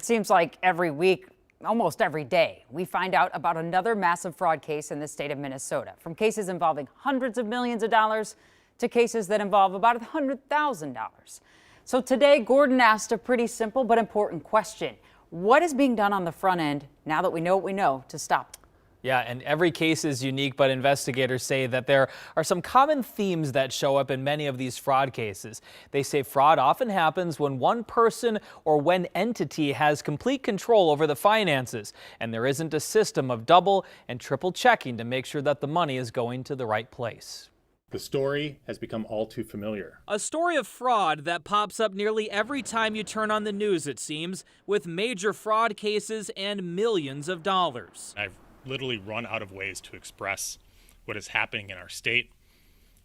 It seems like every week, almost every day, we find out about another massive fraud case in the state of Minnesota, from cases involving hundreds of millions of dollars to cases that involve about $100,000. So today, Gordon asked a pretty simple but important question. What is being done on the front end, now that we know what we know, to stop it? Yeah, and every case is unique, but investigators say that there are some common themes that show up in many of these fraud cases. They say fraud often happens when one person or one entity has complete control over the finances, and there isn't a system of double and triple checking to make sure that the money is going to the right place. The story has become all too familiar. A story of fraud that pops up nearly every time you turn on the news, it seems, with major fraud cases and millions of dollars. I've literally run out of ways to express what is happening in our state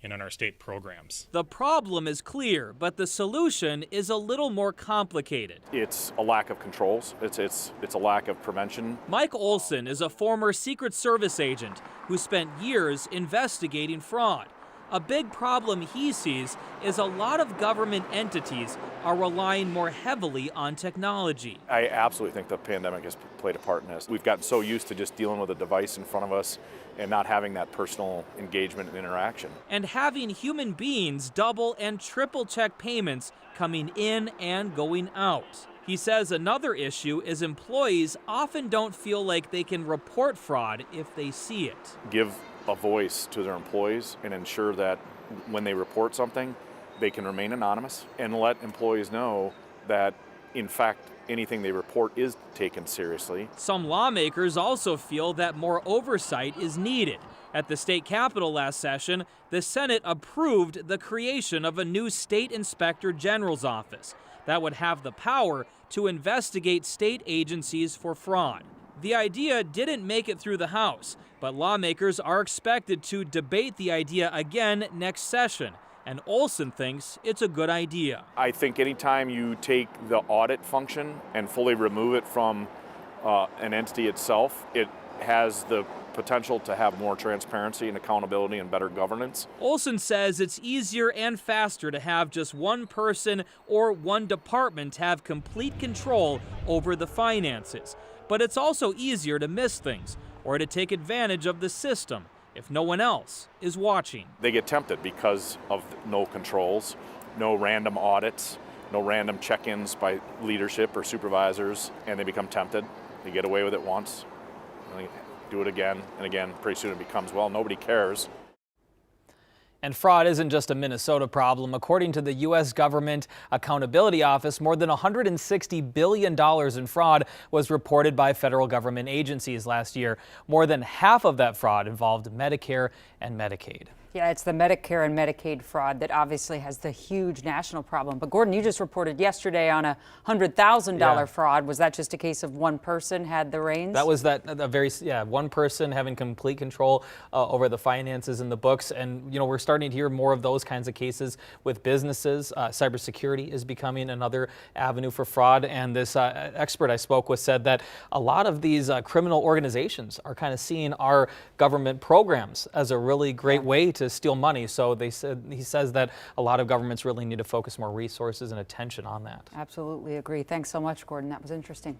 and in our state programs. The problem is clear, but the solution is a little more complicated. It's a lack of controls. It's a lack of prevention. Mike Olson is a former Secret Service agent who spent years investigating fraud. A big problem he sees is a lot of government entities are relying more heavily on technology. I absolutely think the pandemic has played a part in this. We've gotten so used to just dealing with a device in front of us and not having that personal engagement and interaction. And having human beings double and triple check payments coming in and going out. He says another issue is employees often don't feel like they can report fraud if they see it. Give a voice to their employees and ensure that when they report something, they can remain anonymous, and let employees know that, in fact, anything they report is taken seriously. Some lawmakers also feel that more oversight is needed. At the state capitol last session, the Senate approved the creation of a new state inspector general's office that would have the power to investigate state agencies for fraud. The idea didn't make it through the House, but lawmakers are expected to debate the idea again next session, and Olson thinks it's a good idea. I think anytime you take the audit function and fully remove it from an entity itself, it has the potential to have more transparency and accountability and better governance. Olson says it's easier and faster to have just one person or one department have complete control over the finances. But it's also easier to miss things or to take advantage of the system if no one else is watching. They get tempted because of no controls, no random audits, no random check-ins by leadership or supervisors, and they become tempted. They get away with it once, and they do it again and again. Pretty soon it becomes, well, nobody cares. And fraud isn't just a Minnesota problem. According to the U.S. Government Accountability Office, more than $160 billion in fraud was reported by federal government agencies last year. More than half of that fraud involved Medicare and Medicaid. Yeah, it's the Medicare and Medicaid fraud that obviously has the huge national problem. But Gordon, you just reported yesterday on a $100,000 fraud. Was that just a case of one person had the reins? That was one person having complete control over the finances and the books. And, you know, we're starting to hear more of those kinds of cases with businesses. Cybersecurity is becoming another avenue for fraud. And this expert I spoke with said that a lot of these criminal organizations are kind of seeing our government programs as a really great way to steal money. So he says that a lot of governments really need to focus more resources and attention on that. Absolutely agree. Thanks so much, Gordon. That was interesting.